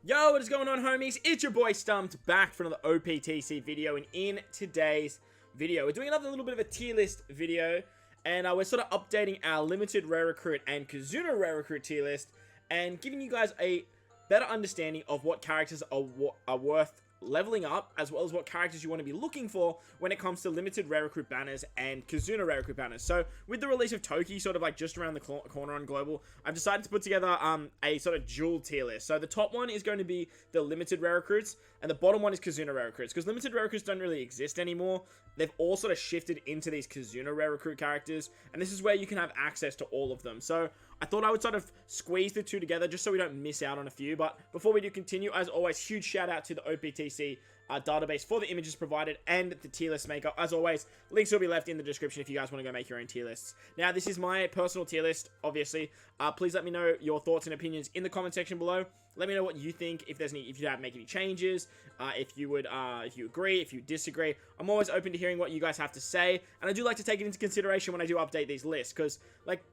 Yo, what is going on, homies? It's your boy StumpD back for another OPTC video, and in today's video, we're doing another little bit of a tier list video, and we're sort of updating our limited rare recruit and Kizuna rare recruit tier list, and giving you guys a better understanding of what characters are worth leveling up, as well as what characters you want to be looking for when it comes to limited rare recruit banners and Kizuna rare recruit banners. So with the release of Toki sort of like just around the corner on global, I've decided to put together a sort of dual tier list. So the top one is going to be the limited rare recruits, and the bottom one is Kizuna rare recruits, because limited rare recruits don't really exist anymore. They've all sort of shifted into these Kizuna rare recruit characters, and this is where you can have access to all of them. So I thought I would sort of squeeze the two together just so we don't miss out on a few. But before we do continue, as always, huge shout out to the OPTC database for the images provided and the tier list maker. As always, links will be left in the description if you guys want to go make your own tier lists. Now, this is my personal tier list, obviously. Please let me know your thoughts and opinions in the comment section below. Let me know what you think, if you have make any changes, if you agree, if you disagree. I'm always open to hearing what you guys have to say, and I do like to take it into consideration when I do update these lists, because like,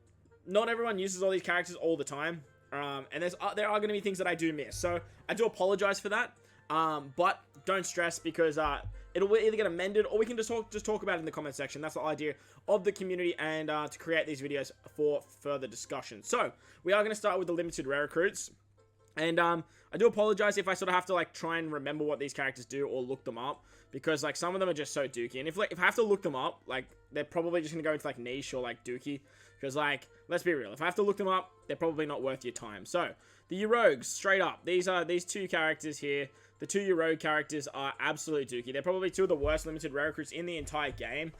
not everyone uses all these characters all the time, and there are going to be things that I do miss, so I do apologize for that, but don't stress, because it'll either get amended, or we can just talk about it in the comment section. That's the idea of the community, and to create these videos for further discussion. So we are going to start with the limited rare recruits, and I do apologize if I sort of have to like try and remember what these characters do or look them up, because like some of them are just so dookie, and if I have to look them up, like they're probably just gonna go into like niche or like dookie, because like, let's be real, if I have to look them up, they're probably not worth your time. So the EGOgotics, straight up, these two characters here. The two EGOgotic characters are absolutely dookie. They're probably two of the worst limited rare recruits in the entire game.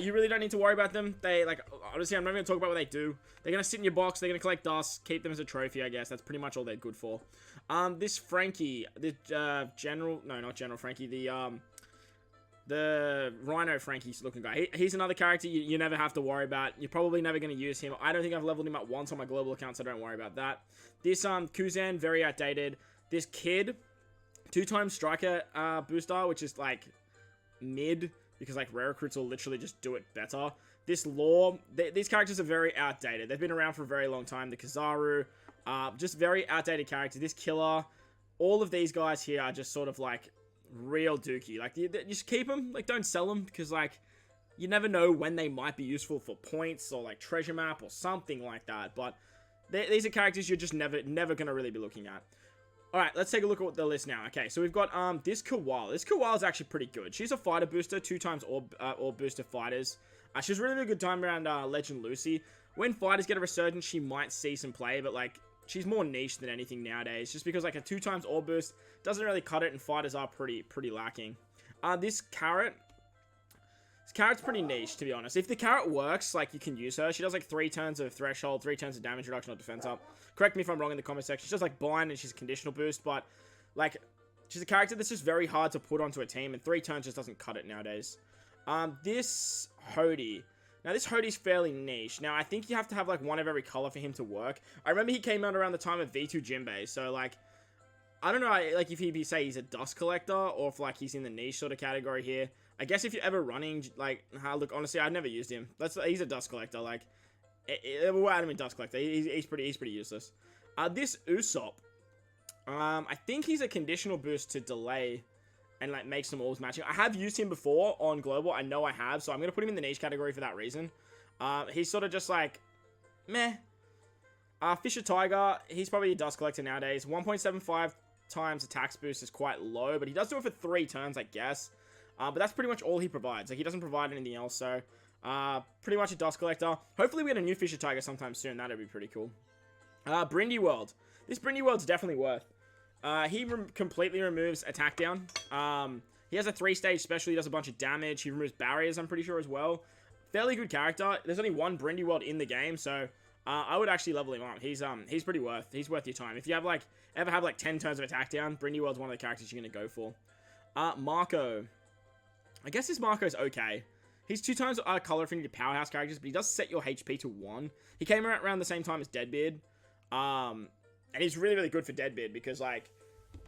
You really don't need to worry about them. They, like, honestly, I'm not going to talk about what they do. They're going to sit in your box. They're going to collect dust. Keep them as a trophy, I guess. That's pretty much all they're good for. This Frankie, the not General Frankie, the Rhino Frankie's looking guy. He's another character you never have to worry about. You're probably never going to use him. I don't think I've leveled him up once on my global account, so don't worry about that. This Kuzan, very outdated. This Kid, 2x striker booster, which is like mid, because like rare recruits will literally just do it better. This Law, these characters are very outdated. They've been around for a very long time. The Kizaru, just very outdated characters. This Killer, all of these guys here are just sort of like real dookie. Like, you just keep them, like, don't sell them, because like you never know when they might be useful for points or like treasure map or something like that. But these are characters you're just never gonna really be looking at. Alright, let's take a look at the list now. Okay, so we've got this Koala. This Koala is actually pretty good. She's a fighter booster, 2x orb booster fighters. She's really a good time around Legend Lucy. When fighters get a resurgence, she might see some play, but like, she's more niche than anything nowadays, just because like a 2x orb boost doesn't really cut it, and fighters are pretty lacking. This Carrot. This Carrot's pretty niche, to be honest. If the Carrot works, like, you can use her. She does like 3 turns of threshold, 3 turns of damage reduction or defense up. Correct me if I'm wrong in the comment section. She does like bind, and she's a conditional boost, but like, she's a character that's just very hard to put onto a team, and 3 turns just doesn't cut it nowadays. This Hody. Now, this Hody's fairly niche. Now, I think you have to have like one of every color for him to work. I remember he came out around the time of V2 Jinbei, so like, I don't know, like, if he'd say he's a dust collector, or if like he's in the niche sort of category here. I guess if you're ever running, like, look, honestly, I've never used him. He's a dust collector. Like, we'll add him in dust collector. He's pretty useless. This Usopp, I think he's a conditional boost to delay and like make some orbs matching. I have used him before on global. I know I have, so I'm gonna put him in the niche category for that reason. He's sort of just like meh. Fisher Tiger, he's probably a dust collector nowadays. 1.75 times attacks boost is quite low, but he does do it for 3 turns, I guess. But that's pretty much all he provides. Like, he doesn't provide anything else, so pretty much a dust collector. Hopefully we get a new Fisher Tiger sometime soon. That'd be pretty cool. Brindy World. This Brindy World's definitely worth. He completely removes attack down. He has a 3-stage special. He does a bunch of damage. He removes barriers, I'm pretty sure, as well. Fairly good character. There's only one Brindy World in the game, so I would actually level him up. He's pretty worth. He's worth your time. If you have like ever have like 10 turns of attack down, Brindy World's one of the characters you're gonna go for. Marco. I guess this Marco is okay. He's 2x color affinity to powerhouse characters, but he does set your HP to 1. He came around the same time as Deadbeard. And he's really good for Deadbeard, because like,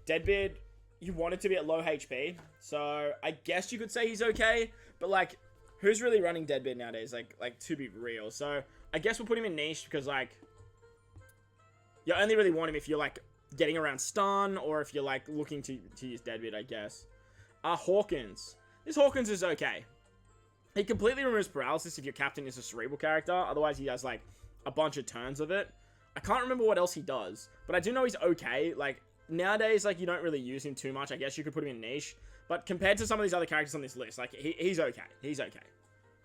Deadbeard, you want it to be at low HP. So I guess you could say he's okay, but like, who's really running Deadbeard nowadays? Like, to be real. So I guess we'll put him in niche, because like, you only really want him if you're like getting around stun, or if you're like looking to use Deadbeat, I guess. Hawkins. This Hawkins is okay. He completely removes paralysis if your captain is a cerebral character. Otherwise, he has like a bunch of turns of it. I can't remember what else he does, but I do know he's okay. Like nowadays, like you don't really use him too much. I guess you could put him in niche, but compared to some of these other characters on this list, like he's okay. He's okay.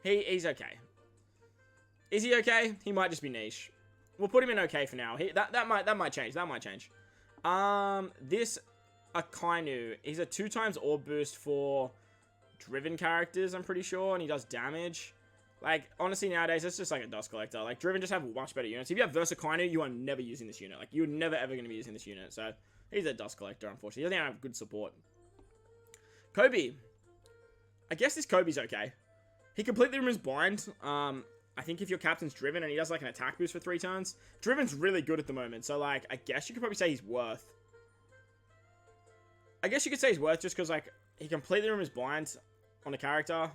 He's okay. Is he okay? He might just be niche. We'll put him in okay for now. That might change. That might change. This Akainu, he's a 2x orb boost for driven characters, I'm pretty sure, and he does damage. Like, honestly, nowadays, it's just like a dust collector. Like, driven just have much better units. If you have Versa Akainu, you are never using this unit. Like, you're never ever going to be using this unit. So, he's a dust collector, unfortunately. He doesn't have good support. Kobe. I guess this Kobe's okay. He completely removes blind. I think if your captain's driven and he does like an attack boost for 3 turns, driven's really good at the moment. So like, I guess you could probably say he's worth. I guess you could say he's worth just because like he completely removes blind on a character.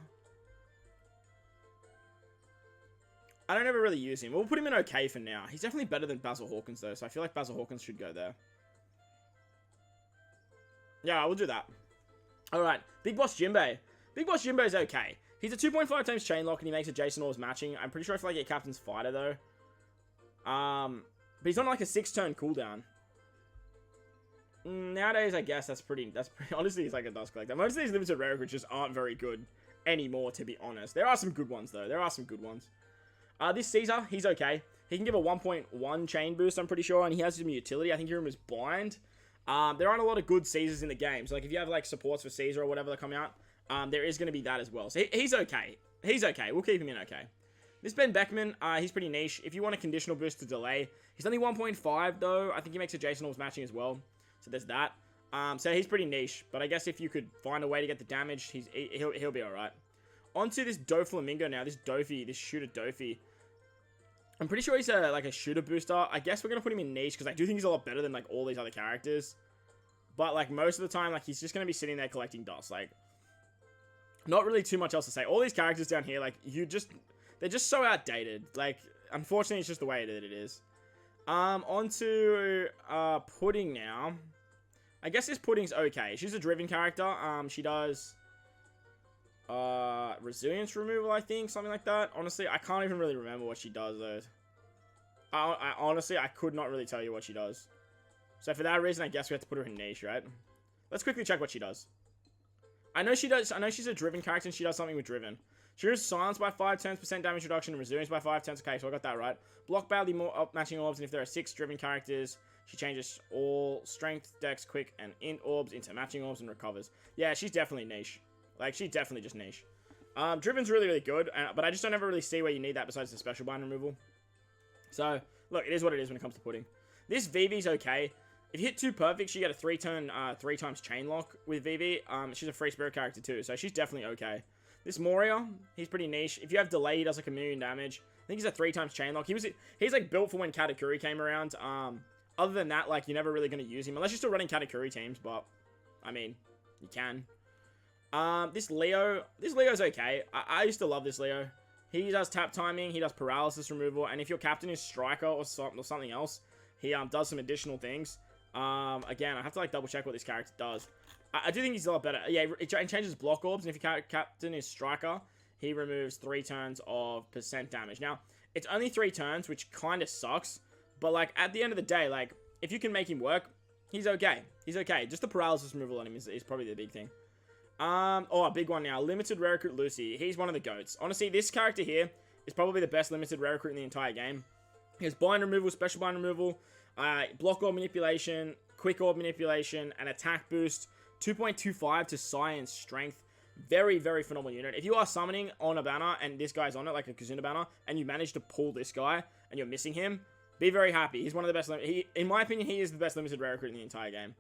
I don't ever really use him. We'll put him in okay for now. He's definitely better than Basil Hawkins though, so I feel like Basil Hawkins should go there. Yeah, we'll do that. Alright, Big Boss Jinbei. Big Boss Jinbei is okay. He's a 2.5 times chain lock and he makes adjacent orbs matching. I'm pretty sure I feel like get captain's fighter though. But he's on like a 6-turn cooldown. Nowadays, I guess that's pretty honestly, he's like a dust collector. Most of these limited rare recruits just aren't very good anymore, to be honest. There are some good ones though. There are some good ones. This Caesar, he's okay. He can give a 1.1 chain boost, I'm pretty sure, and he has some utility. I think he removes blind. There aren't a lot of good Caesars in the game. So like if you have like supports for Caesar or whatever that come out, there is going to be that as well. So he's okay. He's okay. We'll keep him in okay. This Ben Beckman, he's pretty niche. If you want a conditional boost to delay, he's only 1.5 though. I think he makes adjacent orbs matching as well. So there's that. So he's pretty niche. But I guess if you could find a way to get the damage, he'll be alright. On to this Doflamingo now. This Dofi, this shooter Dofi. I'm pretty sure he's like a shooter booster. I guess we're going to put him in niche because I do think he's a lot better than like all these other characters. But like most of the time, like he's just going to be sitting there collecting dust. Like, not really too much else to say. All these characters down here, like, they're just so outdated. Like, unfortunately, it's just the way that it is. On to, Pudding now. I guess this Pudding's okay. She's a driven character. She does, resilience removal, I think. Something like that. Honestly, I can't even really remember what she does, though. Honestly, I could not really tell you what she does. So, for that reason, I guess we have to put her in niche, right? Let's quickly check what she does. I know she's a driven character and she does something with driven. She removes silence by 5 turns, percent damage reduction, and resilience by 5 turns. Okay, so I got that right. Block badly more matching orbs, and if there are 6 driven characters, she changes all strength, dex, quick, and int orbs into matching orbs and recovers. Yeah, she's definitely niche. Like, she's definitely just niche. Driven's really, really good, but I just don't ever really see where you need that besides the special bind removal. So, look, it is what it is when it comes to Pudding. This Vivi's okay. If you hit 2 perfect, you get a 3-turn, 3 times chain lock with Vivi. She's a free spirit character too, so she's definitely okay. This Moria, he's pretty niche. If you have delay, he does like 1,000,000 damage. I think he's a 3 times chain lock. He's like built for when Katakuri came around. Other than that, like you're never really going to use him unless you're still running Katakuri teams, but I mean, you can. This Leo's okay. I used to love this Leo. He does tap timing, he does paralysis removal, and if your captain is striker or something else, he does some additional things. Again, I have to like double check what this character does. I do think he's a lot better. Yeah, it changes block orbs, and if your captain is striker, he removes 3 turns of percent damage. Now, it's only 3 turns, which kind of sucks, but like at the end of the day, like if you can make him work, he's okay. He's okay. Just the paralysis removal on him is probably the big thing. Oh, a big one now. Limited rare recruit Lucy. He's one of the goats. Honestly, this character here is probably the best limited rare recruit in the entire game. He has bind removal, special bind removal, block orb manipulation, quick orb manipulation, and attack boost. 2.25 to science strength. Very, very phenomenal unit. If you are summoning on a banner and this guy's on it, like a Kizuna banner, and you manage to pull this guy and you're missing him, be very happy. He's one of the best. In my opinion, he is the best limited rare recruit in the entire game.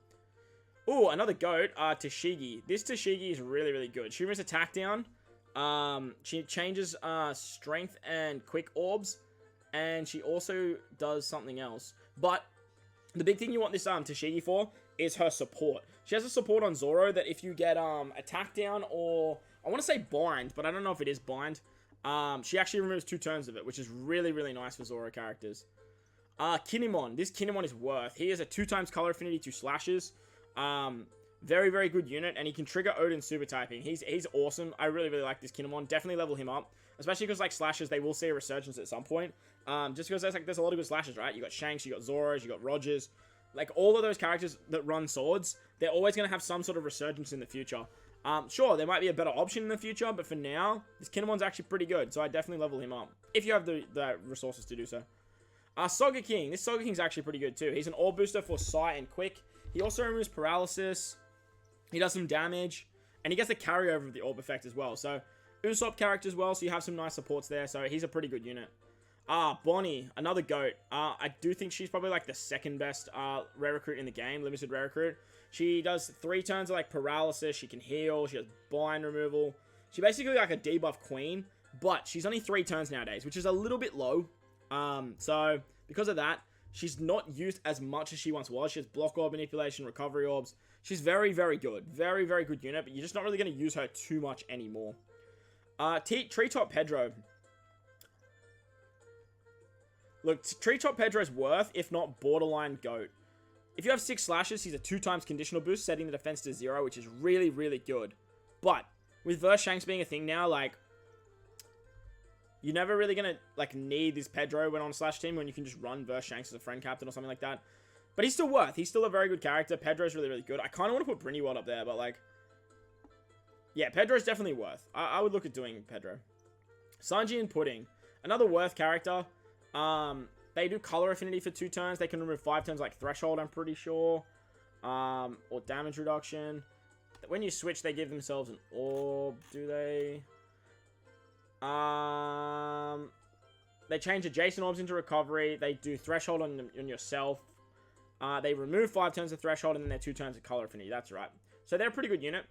Ooh, another goat, Tashigi. This Tashigi is really, really good. She removes attack down. She changes strength and quick orbs. And she also does something else. But the big thing you want this Tashigi for is her support. She has a support on Zoro that if you get attack down or... I want to say bind, but I don't know if it is bind. She actually removes 2 turns of it, which is really, really nice for Zoro characters. Kinemon. This Kinemon is worth. He has a 2x color affinity to slashes. Very, very good unit, and he can trigger Odin super typing. He's awesome. I really, really like this Kinemon. Definitely level him up, especially because like slashes, they will see a resurgence at some point. Just because there's a lot of good slashes, right? You got Shanks, you got Zoras, you got Rogers. Like all of those characters that run swords, they're always gonna have some sort of resurgence in the future. Sure, there might be a better option in the future, but for now, this Kinemon's actually pretty good, so I definitely level him up if you have the resources to do so. Saga King. This Saga King's actually pretty good too. He's an orb booster for sight and quick. He also removes paralysis. He does some damage, and he gets the carryover of the orb effect as well. So, Usopp character as well, so you have some nice supports there. So, he's a pretty good unit. Bonnie, another GOAT. I do think she's probably like the second best rare recruit in the game, limited rare recruit. She does 3 turns of like paralysis. She can heal. She has bind removal. She's basically like a debuff queen, but she's only 3 turns nowadays, which is a little bit low. So, because of that, she's not used as much as she once was. She has block orb manipulation, recovery orbs. She's very, very good. Very, very good unit, but you're just not really going to use her too much anymore. Treetop Pedro. Look, Treetop Pedro's worth, if not borderline GOAT. If you have 6 slashes, he's a 2x conditional boost, setting the defense to 0, which is really, really good. But, with Verse Shanks being a thing now, like, you're never really going to, like, need this Pedro when on Slash Team, when you can just run Verse Shanks as a friend captain or something like that. But he's still worth. He's still a very good character. Pedro's really, really good. I kind of want to put Brindywald up there, but, like, yeah, Pedro's definitely worth. I would look at doing Pedro. Sanji and Pudding. Another worth character. They do color affinity for 2 turns. They can remove 5 turns like Threshold, I'm pretty sure. Or damage reduction. When you switch, they give themselves an orb, do they? They change adjacent orbs into recovery. They do Threshold on yourself. They remove 5 turns of Threshold, and then they're 2 turns of color affinity. That's right. So they're a pretty good unit.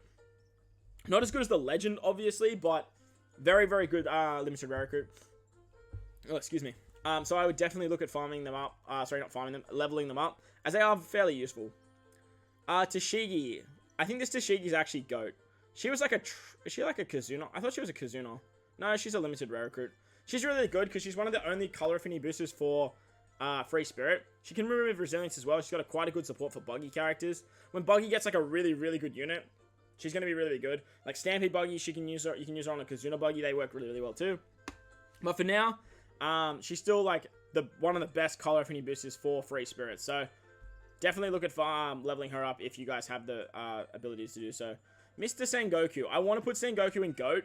Not as good as the Legend, obviously, but very, very good limited rare recruit. Oh, excuse me. So I would definitely look at farming them up. Sorry, not farming them, leveling them up, as they are fairly useful. Tashigi. I think this Tashigi's actually GOAT. She was like is she like a Kizuna? I thought she was a Kizuna. No, she's a limited rare recruit. She's really good because she's one of the only color affinity boosters for Free Spirit. She can remove resilience as well. She's got quite a good support for Buggy characters. When Buggy gets like a really, really good unit, she's going to be really, really good. Like Stampede Buggy, you can use her on a Kizuna Buggy. They work really, really well too. But for now, she's still like one of the best color affinity boosters for Free Spirit. So definitely look at leveling her up if you guys have the abilities to do so. Mr. Sengoku. I want to put Sengoku in GOAT,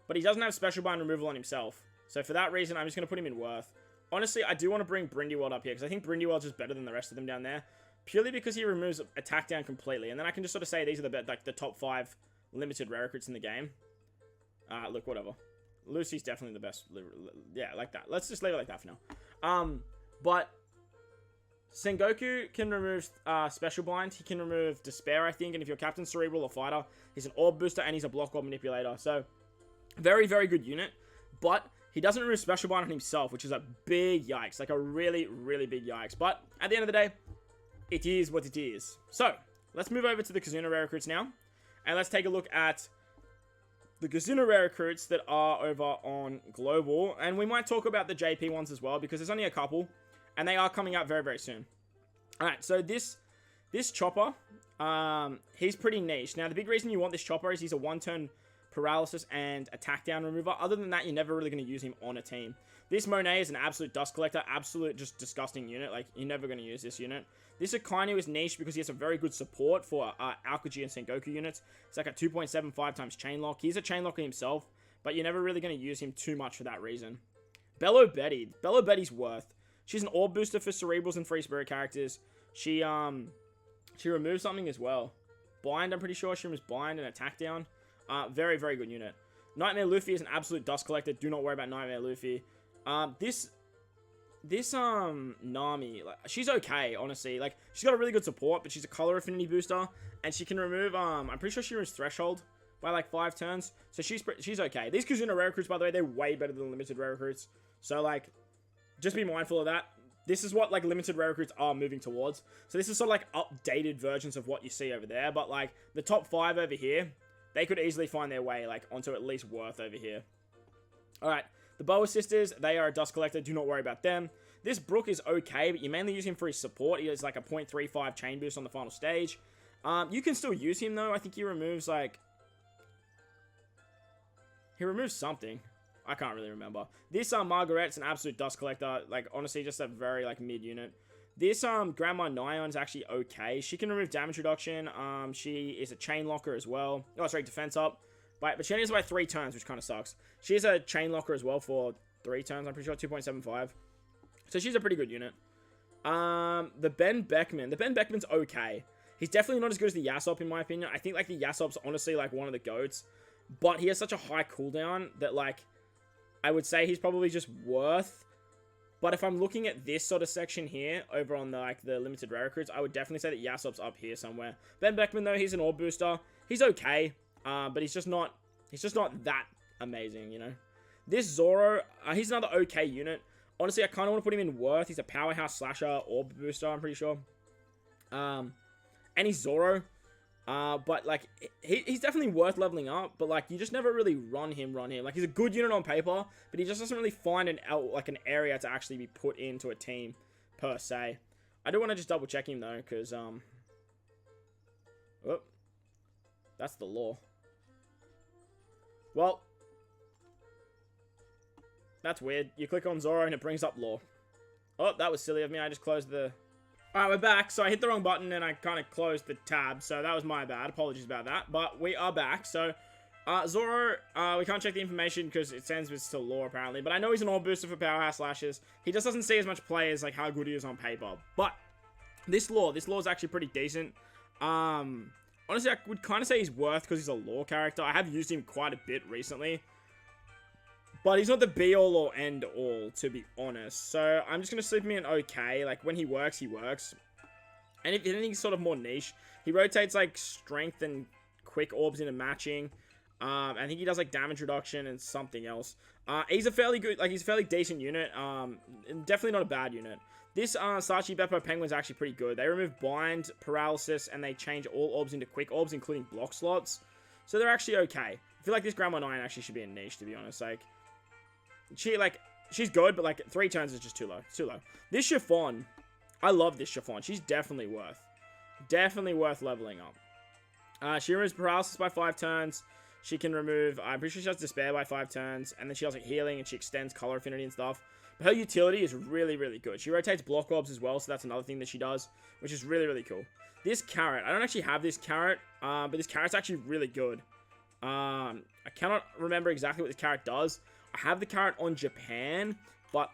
but he doesn't have special bind removal on himself. So for that reason, I'm just going to put him in worth. Honestly, I do want to bring Brindywald up here, because I think Brindywald's just better than the rest of them down there. Purely because he removes attack down completely. And then I can just sort of say these are the top 5 limited rare recruits in the game. Look, whatever. Lucy's definitely the best. Yeah, like that. Let's just leave it like that for now. But Sengoku can remove Special Bind. He can remove Despair, I think. And if you're Captain Cerebral or Fighter, he's an Orb Booster and he's a Block Orb Manipulator. So, very, very good unit. But he doesn't remove Special Bind on himself, which is a big yikes. Like a really, really big yikes. But at the end of the day, it is what it is. So, let's move over to the Kizuna Rare Recruits now. And let's take a look at the Kizuna Rare Recruits that are over on Global. And we might talk about the JP ones as well, because there's only a couple. And they are coming out very, very soon. Alright, so this Chopper, he's pretty niche. Now, the big reason you want this Chopper is he's a 1-turn paralysis and attack down remover. Other than that, you're never really going to use him on a team. This Monet is an absolute dust collector, absolute just disgusting unit. Like, you're never going to use this unit. This Akainu is niche because he has a very good support for Aokiji and Sengoku units. It's like a 2.75 times chain lock. He's a chain locker himself, but you're never really going to use him too much for that reason. Bello Betty. Bello Betty's worth. She's an orb booster for Cerebrals and Free Spirit characters. She removes something as well. Bind, I'm pretty sure. She removes Bind and attack down. Very, very good unit. Nightmare Luffy is an absolute dust collector. Do not worry about Nightmare Luffy. This Nami, like, she's okay, honestly. Like, she's got a really good support, but she's a color affinity booster, and she can remove, I'm pretty sure she removes Threshold by, like, 5 turns, so she's okay. These Kizuna Rare Recruits, by the way, they're way better than limited Rare Recruits, so, like, just be mindful of that. This is what, like, limited Rare Recruits are moving towards, so this is sort of, like, updated versions of what you see over there, but, like, the top 5 over here, they could easily find their way, like, onto at least worth over here. Alright. The Boa Sisters, they are a dust collector. Do not worry about them. This Brook is okay, but you mainly use him for his support. He has like a 0.35 chain boost on the final stage. You can still use him though. I think he removes like... He removes something. I can't really remember. This Margaret's an absolute dust collector. Like, honestly, just a very like mid unit. This Grandma Nyan is actually okay. She can remove damage reduction. She is a chain locker as well. Oh, sorry, defense up. But she only has about 3 turns, which kind of sucks. She is a chain locker as well for 3 turns, I'm pretty sure, 2.75. So she's a pretty good unit. The Ben Beckman. The Ben Beckman's okay. He's definitely not as good as the Yasop, in my opinion. I think, like, the Yasop's honestly, like, one of the GOATs. But he has such a high cooldown that, like, I would say he's probably just worth... But if I'm looking at this sort of section here, over on the, like, the limited rare recruits, I would definitely say that Yasop's up here somewhere. Ben Beckman, though, he's an orb booster. He's okay, but he's just not that amazing, you know? This Zoro, he's another okay unit. Honestly, I kind of want to put him in Worth. He's a powerhouse slasher orb booster, I'm pretty sure. And he's Zoro. But, like, he's definitely worth leveling up, but, like, you just never really run him. Like, he's a good unit on paper, but he just doesn't really find an area to actually be put into a team, per se. I do want to just double check him, though, because, oh, that's the law. Well, that's weird. You click on Zoro and it brings up law. Oh, that was silly of me. I just closed the... Alright, we're back. So I hit the wrong button and I kind of closed the tab. So that was my bad. Apologies about that. But we are back. So, Zoro, we can't check the information because it sends with still lore apparently. But I know he's an orb booster for powerhouse slashes. He just doesn't see as much play as like how good he is on paper. But this lore is actually pretty decent. Honestly, I would kind of say he's worth because he's a lore character. I have used him quite a bit recently. But he's not the be-all or end-all, to be honest. So, I'm just going to sleep him in okay. Like, when he works, he works. And if anything's sort of more niche, he rotates, like, strength and quick orbs into matching. I think he does, like, damage reduction and something else. He's a fairly good, like, he's a fairly decent unit. Definitely not a bad unit. This Sachi Beppo Penguin's actually pretty good. They remove bind, paralysis, and they change all orbs into quick orbs, including block slots. So, they're actually okay. I feel like this Grandma 9 actually should be a niche, to be honest. Like... she's good, but, like, 3 turns is just too low. It's too low. This Chiffon, I love this Chiffon. She's definitely worth leveling up. She removes paralysis by 5 turns. She can remove, I'm pretty sure she has despair by 5 turns. And then she has, like, healing, and she extends color affinity and stuff. But her utility is really, really good. She rotates block orbs as well, so that's another thing that she does, which is really, really cool. This carrot, I don't actually have this carrot, but this carrot's actually really good. I cannot remember exactly what this carrot does. I have the carrot on Japan, but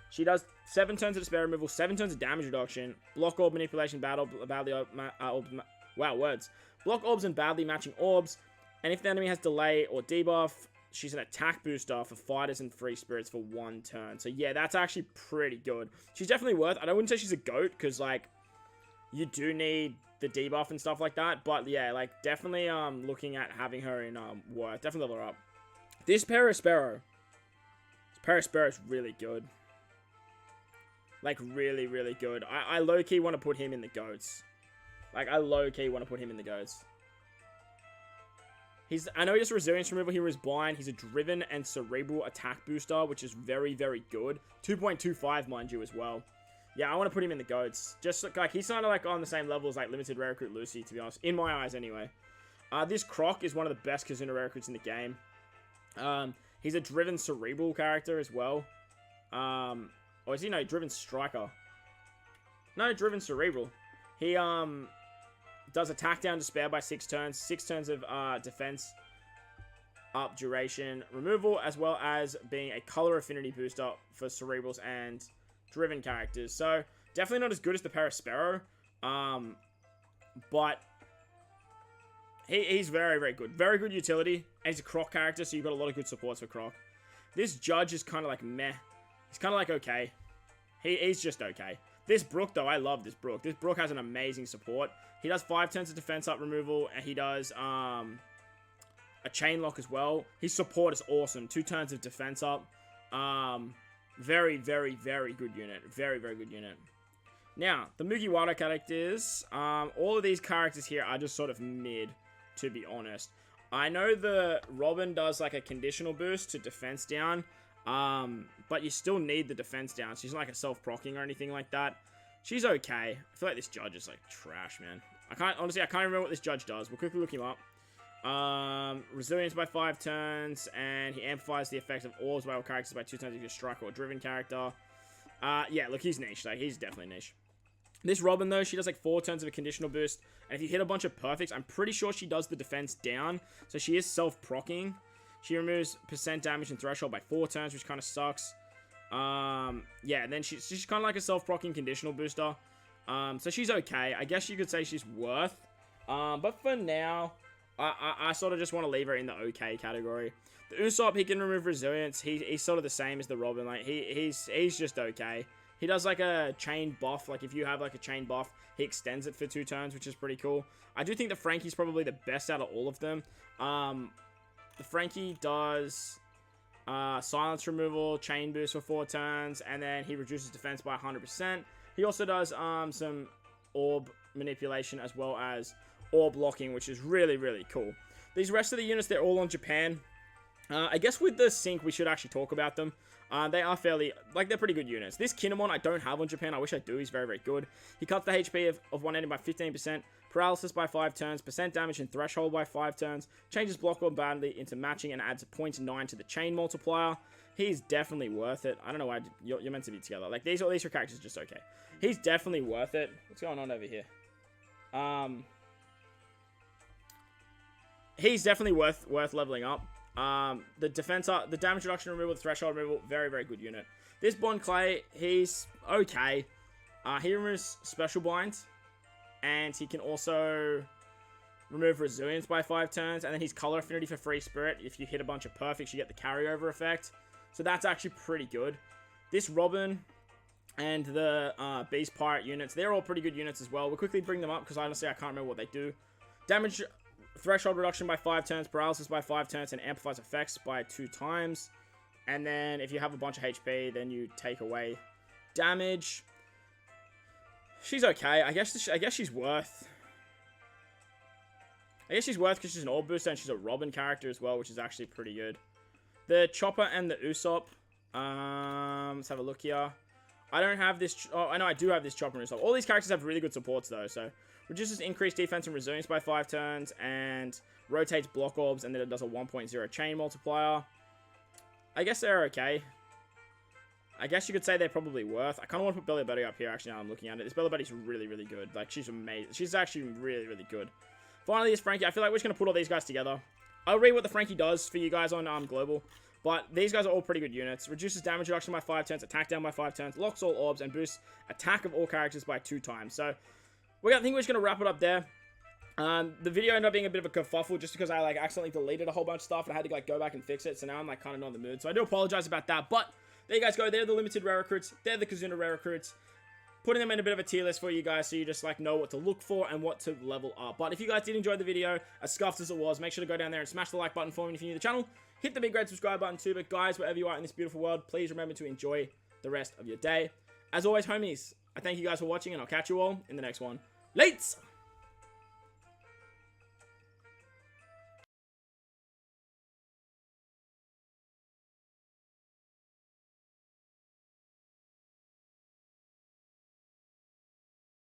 she does 7 turns of despair removal, 7 turns of damage reduction, block orb manipulation, block orbs and badly matching orbs, and if the enemy has delay or debuff, she's an attack booster for fighters and free spirits for 1 turn. So yeah, that's actually pretty good. She's definitely worth, I wouldn't say she's a GOAT, because like, you do need the debuff and stuff like that, but yeah, like, definitely looking at having her in worth, definitely level her up. This Perispero is really good. Like, really, really good. I low-key want to put him in the GOATs. Like, I low-key want to put him in the GOATs. I know he has resilience removal, he was blind. He's a driven and cerebral attack booster, which is very, very good. 2.25, mind you, as well. Yeah, I want to put him in the GOATs. Just, like, he's kind of, like, on the same level as, like, limited rare recruit Lucy, to be honest. In my eyes, anyway. This Croc is one of the best Kizuna rare recruits in the game. He's a driven cerebral character as well. Or is he? No, driven striker. No, driven cerebral. He, does attack down despair by 6 turns. 6 turns of, defense up duration removal, as well as being a color affinity booster for cerebrals and driven characters. So, definitely not as good as the Perispero. But he's very, very good. Very good utility. And he's a Croc character, so you've got a lot of good supports for Croc. This Judge is kind of like meh. He's kind of like okay. He's just okay. This Brook, though, I love this Brook. This Brook has an amazing support. He does 5 turns of defense up removal, and he does a chain lock as well. His support is awesome. 2 turns of defense up. Very, very, very good unit. Very, very good unit. Now, the Mugiwara characters, all of these characters here are just sort of mid, to be honest. I know the Robin does like a conditional boost to defense down. But you still need the defense down. She's not like a self-procking or anything like that. She's okay. I feel like this judge is like trash, man. Honestly, I can't remember what this judge does. We'll quickly look him up. Resilience by 5 turns, and he amplifies the effects of orbs by all characters by 2 turns if you're a striker or driven character. Yeah, look, he's niche. Like, he's definitely niche. This Robin, though, she does like 4 turns of a conditional boost, and if you hit a bunch of perfects, I'm pretty sure she does the defense down, so she is self-procking. She removes % damage and threshold by 4 turns, which kind of sucks. Yeah, and then she's kind of like a self-procking conditional booster. So she's okay. I guess you could say she's worth. But for now, I sort of just want to leave her in the okay category. The Usopp, he can remove resilience. He's sort of the same as the Robin. Like, he's just okay. He does like a chain buff. Like, if you have like a chain buff, he extends it for 2 turns, which is pretty cool. I do think the Frankie's probably the best out of all of them. The Frankie does silence removal, chain boost for 4 turns, and then he reduces defense by 100%. He also does some orb manipulation as well as orb locking, which is really, really cool. These rest of the units, they're all on Japan. I guess with the sync, we should actually talk about them. They are fairly, like, they're pretty good units. This Kinemon I don't have on Japan. I wish I do. He's very, very good. He cuts the HP of one enemy by 15%, paralysis by 5 turns, % damage and threshold by 5 turns, changes block or badly into matching, and adds a 0.9 to the chain multiplier. He's definitely worth it. I don't know why you're meant to be together. Like, these three characters are just okay. He's definitely worth it. What's going on over here? He's definitely worth leveling up. The defense, the damage reduction removal, the threshold removal, very, very good unit. This Bon Clay, he's okay. He removes special binds, and he can also remove resilience by 5 turns, and then his color affinity for free spirit. If you hit a bunch of perfects, you get the carryover effect. So that's actually pretty good. This Robin and the Beast Pirate units, they're all pretty good units as well. We'll quickly bring them up because honestly I can't remember what they do. Damage threshold reduction by 5 turns, paralysis by 5 turns, and amplifies effects by 2 times. And then if you have a bunch of HP, then you take away damage. She's okay. I guess she's worth. I guess she's worth because she's an orb booster and she's a Robin character as well, which is actually pretty good. The Chopper and the Usopp. Let's have a look here. I don't have this. Oh, I know I do have this Chopper and Usopp. All these characters have really good supports though. So reduces increased defense and resilience by 5 turns and rotates block orbs, and then it does a 1.0 chain multiplier. I guess they're okay. I guess you could say they're probably worth. I kind of want to put Belly Betty up here actually now I'm looking at it. This Belly Betty's really, really good. Like, she's amazing. She's actually really, really good. Finally, this Frankie. I feel like we're just going to put all these guys together. I'll read what the Frankie does for you guys on Global. But these guys are all pretty good units. Reduces damage reduction by 5 turns, attack down by 5 turns, locks all orbs, and boosts attack of all characters by 2 times. So, I think we're just going to wrap it up there. The video ended up being a bit of a kerfuffle just because I accidentally deleted a whole bunch of stuff and I had to go back and fix it. So now I'm kind of not in the mood. So I do apologize about that. But there you guys go. They're the limited rare recruits. They're the Kizuna rare recruits. Putting them in a bit of a tier list for you guys so you just know what to look for and what to level up. But if you guys did enjoy the video, as scuffed as it was, make sure to go down there and smash the like button for me if you're new to the channel. Hit the big red subscribe button too. But guys, wherever you are in this beautiful world, please remember to enjoy the rest of your day. As always, homies, I thank you guys for watching and I'll catch you all in the next one. Lates!